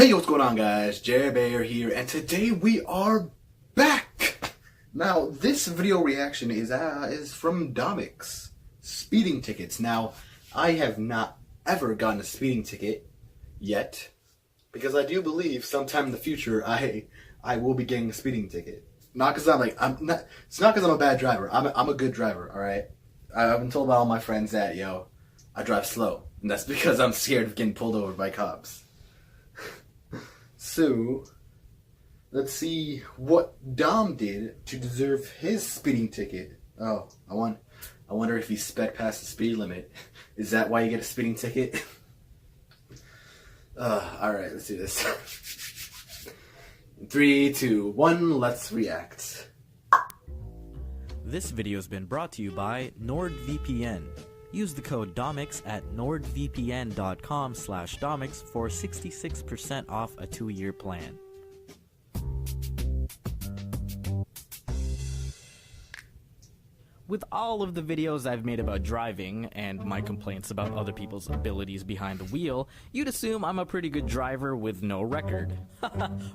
Hey, what's going on, guys? Jer-bear here, and today we are back! Now, this video reaction is from Domics. Speeding tickets. Now, I have not ever gotten a speeding ticket yet, because I do believe sometime in the future I will be getting a speeding ticket. Not because it's not because I'm a bad driver. I'm a good driver, alright? I've been told by all my friends that, I drive slow, and that's because I'm scared of getting pulled over by cops. So, let's see what Dom did to deserve his speeding ticket. Oh, I wonder if he sped past the speed limit. Is that why you get a speeding ticket? Alright, let's do this. 3, 2, 1, let's react. This video has been brought to you by NordVPN. Use the code Domics at nordvpn.com/Domics for 66% off a 2-year plan. With all of the videos I've made about driving, and my complaints about other people's abilities behind the wheel, you'd assume I'm a pretty good driver with no record.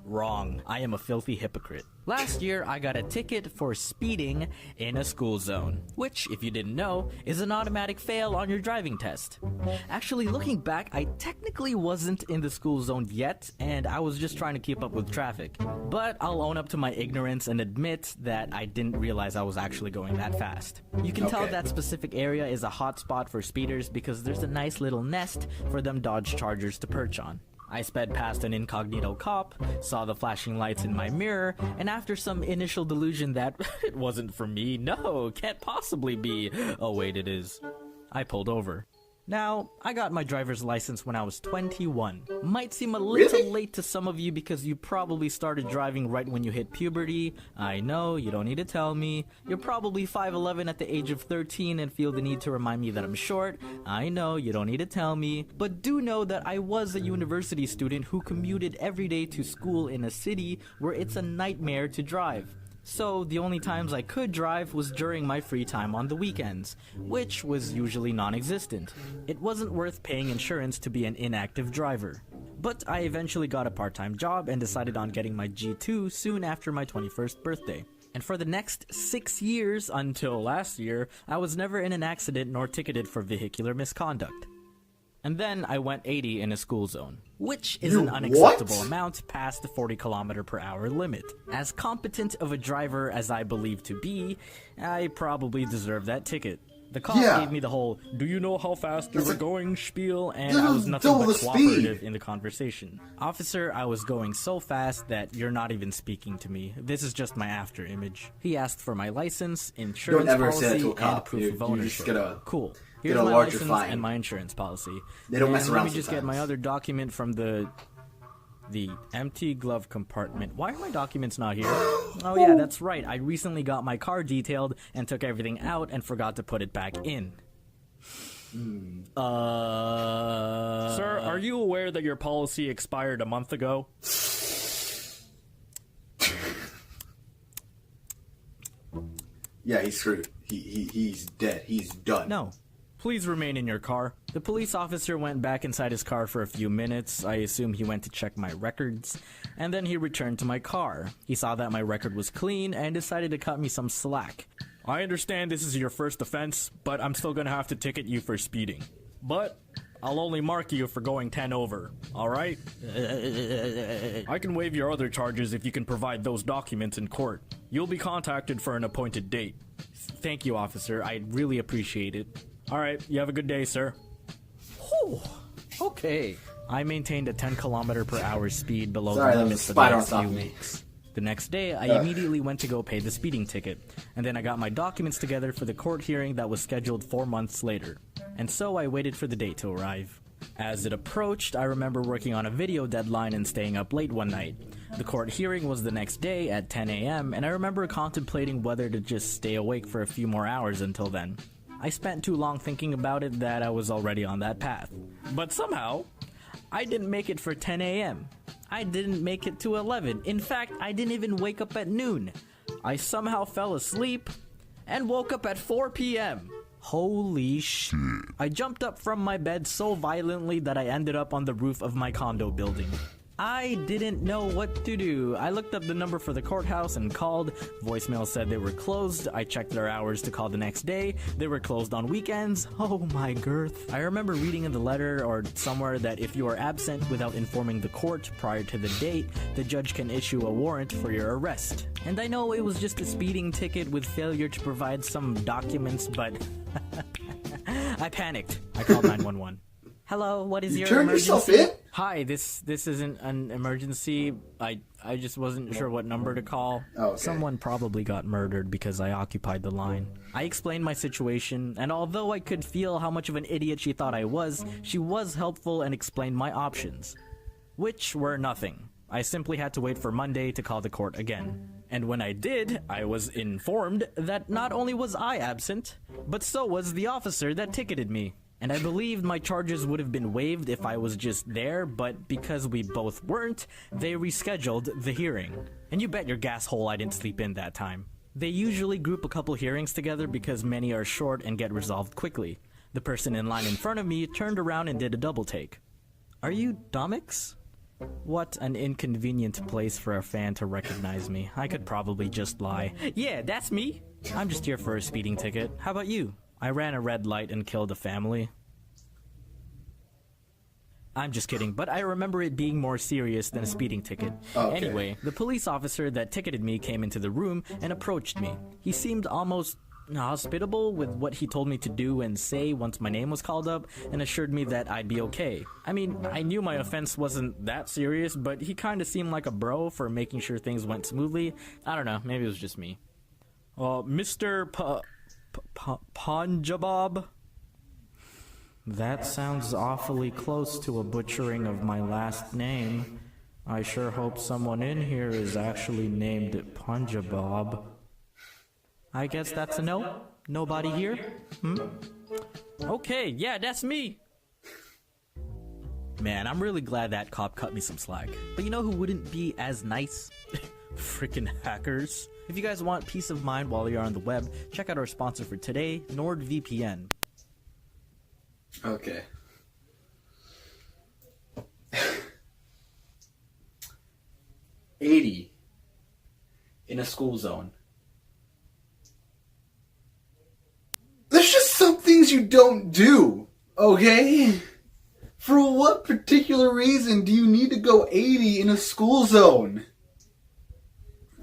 Wrong. I am a filthy hypocrite. Last year, I got a ticket for speeding in a school zone, which, if you didn't know, is an automatic fail on your driving test. Actually, looking back, I technically wasn't in the school zone yet, and I was just trying to keep up with traffic. But I'll own up to my ignorance and admit that I didn't realize I was actually going that fast. You can tell that specific area is a hot spot for speeders because there's a nice little nest for them Dodge Chargers to perch on. I sped past an incognito cop, saw the flashing lights in my mirror, and after some initial delusion that it wasn't for me, no, can't possibly be, oh wait it is, I pulled over. Now, I got my driver's license when I was 21. Might seem a little late to some of you because you probably started driving right when you hit puberty. I know, you don't need to tell me. You're probably 5'11" at the age of 13 and feel the need to remind me that I'm short. I know, you don't need to tell me. But do know that I was a university student who commuted every day to school in a city where it's a nightmare to drive. So the only times I could drive was during my free time on the weekends, which was usually non-existent. It wasn't worth paying insurance to be an inactive driver. But I eventually got a part-time job and decided on getting my G2 soon after my 21st birthday. And for the next 6 years, until last year, I was never in an accident nor ticketed for vehicular misconduct. And then I went 80 in a school zone, which is an unacceptable amount past the 40km/h limit. As competent of a driver as I believe to be, I probably deserve that ticket. The cop gave me the whole, do you know how fast you were going spiel, and I was nothing but cooperative in the conversation. Officer, I was going so fast that you're not even speaking to me. This is just my after image. He asked for my license, insurance policy, and proof of ownership. Cool. Here's my license and my insurance policy. They don't mess around. Let me just get my other document from the empty glove compartment. Why are my documents not here? Oh yeah, that's right. I recently got my car detailed and took everything out and forgot to put it back in. Sir, are you aware that your policy expired a month ago? Yeah, he's screwed. He's dead. He's done. No. Please remain in your car. The police officer went back inside his car for a few minutes. I assume he went to check my records. And then he returned to my car. He saw that my record was clean and decided to cut me some slack. I understand this is your first offense, but I'm still gonna have to ticket you for speeding. But I'll only mark you for going 10 over, alright? I can waive your other charges if you can provide those documents in court. You'll be contacted for an appointed date. Thank you, officer. I really appreciate it. Alright, you have a good day, sir. Whew. Okay. I maintained a 10km/h speed below the limit for the next few weeks. The next day, I immediately went to go pay the speeding ticket, and then I got my documents together for the court hearing that was scheduled 4 months later. And so I waited for the date to arrive. As it approached, I remember working on a video deadline and staying up late one night. The court hearing was the next day at 10 a.m., and I remember contemplating whether to just stay awake for a few more hours until then. I spent too long thinking about it that I was already on that path. But somehow, I didn't make it for 10 a.m. I didn't make it to 11. In fact, I didn't even wake up at noon. I somehow fell asleep and woke up at 4 p.m. Holy shit. I jumped up from my bed so violently that I ended up on the roof of my condo building. I didn't know what to do. I looked up the number for the courthouse and called. Voicemail said they were closed. I checked their hours to call the next day. They were closed on weekends. Oh my girth. I remember reading in the letter or somewhere that if you are absent without informing the court prior to the date, the judge can issue a warrant for your arrest. And I know it was just a speeding ticket with failure to provide some documents, but I panicked. I called 911. Hello, what is your emergency? Yourself in? Hi, this isn't an emergency. I just wasn't sure what number to call. Oh, okay. Someone probably got murdered because I occupied the line. I explained my situation, and although I could feel how much of an idiot she thought I was, she was helpful and explained my options, which were nothing. I simply had to wait for Monday to call the court again. And when I did, I was informed that not only was I absent, but so was the officer that ticketed me. And I believed my charges would have been waived if I was just there, but because we both weren't, they rescheduled the hearing. And you bet your gas hole I didn't sleep in that time. They usually group a couple hearings together because many are short and get resolved quickly. The person in line in front of me turned around and did a double take. Are you Domics? What an inconvenient place for a fan to recognize me. I could probably just lie. Yeah, that's me. I'm just here for a speeding ticket. How about you? I ran a red light and killed a family. I'm just kidding, but I remember it being more serious than a speeding ticket. Okay. Anyway, the police officer that ticketed me came into the room and approached me. He seemed almost hospitable with what he told me to do and say once my name was called up, and assured me that I'd be okay. I mean, I knew my offense wasn't that serious, but he kinda seemed like a bro for making sure things went smoothly. I don't know, maybe it was just me. Mr. Punjabab? That sounds awfully close to a butchering of my last name. I sure hope someone in here is actually named Punjabab. I guess that's a no? Nobody here? Okay, yeah, that's me. Man, I'm really glad that cop cut me some slack. But you know who wouldn't be as nice? Freaking hackers. If you guys want peace of mind while you're on the web, check out our sponsor for today, NordVPN. Okay. 80 in a school zone. There's just some things you don't do, okay? For what particular reason do you need to go 80 in a school zone?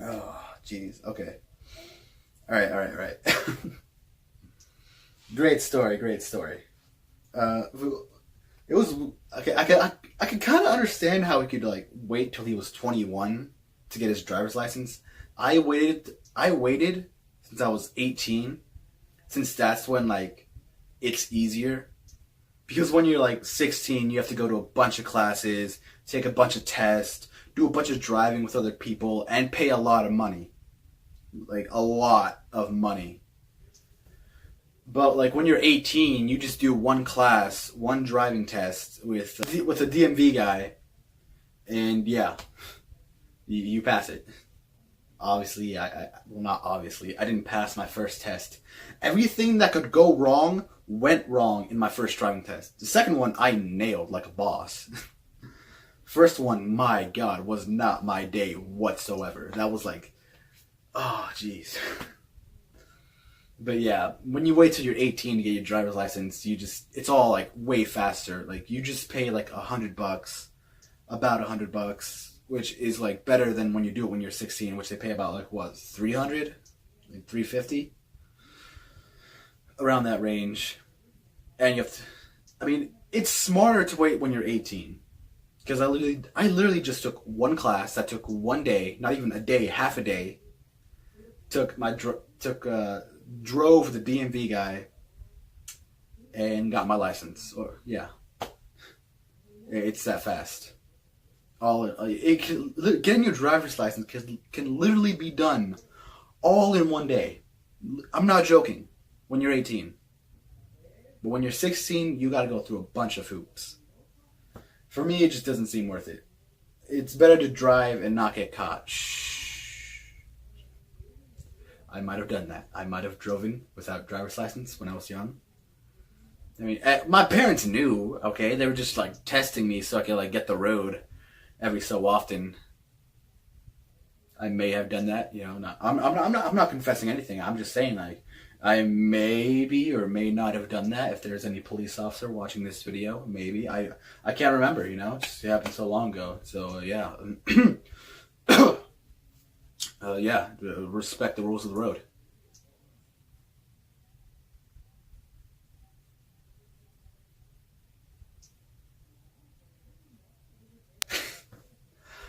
Oh, jeez. Okay. All right. Great story. It was okay. I could kind of understand how he could like wait till he was 21 to get his driver's license. I waited since I was 18, since that's when like it's easier. Because when you're like 16, you have to go to a bunch of classes, take a bunch of tests, do a bunch of driving with other people, and pay a lot of money. Like, a lot of money. But, like, when you're 18, you just do one class, one driving test with a DMV guy, and yeah, you pass it. Obviously, well, not obviously, I didn't pass my first test. Everything that could go wrong went wrong in my first driving test. The second one, I nailed like a boss. First one, my God, was not my day whatsoever. That was like, oh, jeez. But yeah, when you wait till you're 18 to get your driver's license, it's all like way faster. Like, you just pay like $100, about $100, which is like better than when you do it when you're 16, which they pay about like what, 300, like 350, around that range. And you have to, I mean, it's smarter to wait when you're 18, because I literally just took one class that took one day, not even a day, half a day. Drove the DMV guy and got my license. Or yeah, it's that fast. Getting your driver's license can literally be done all in one day. I'm not joking. When you're 18, but when you're 16, you got to go through a bunch of hoops. For me, it just doesn't seem worth it. It's better to drive and not get caught. Shh. I might have done that. I might have driven without driver's license when I was young. I mean, my parents knew, okay? They were just, like, testing me so I could, like, get the road. every so often, I may have done that. You know, I'm not confessing anything. I'm just saying, like, I maybe or may not have done that. If there's any police officer watching this video, maybe I can't remember. You know, it just happened so long ago. So yeah, yeah, respect the rules of the road.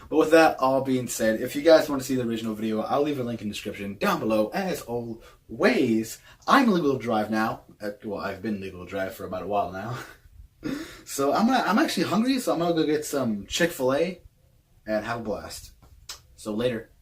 But with that all being said, if you guys want to see the original video, I'll leave a link in the description down below. As always, I'm legal to drive now. Well, I've been legal to drive for about a while now. So I'm actually hungry, so I'm gonna go get some Chick-fil-A and have a blast. So later.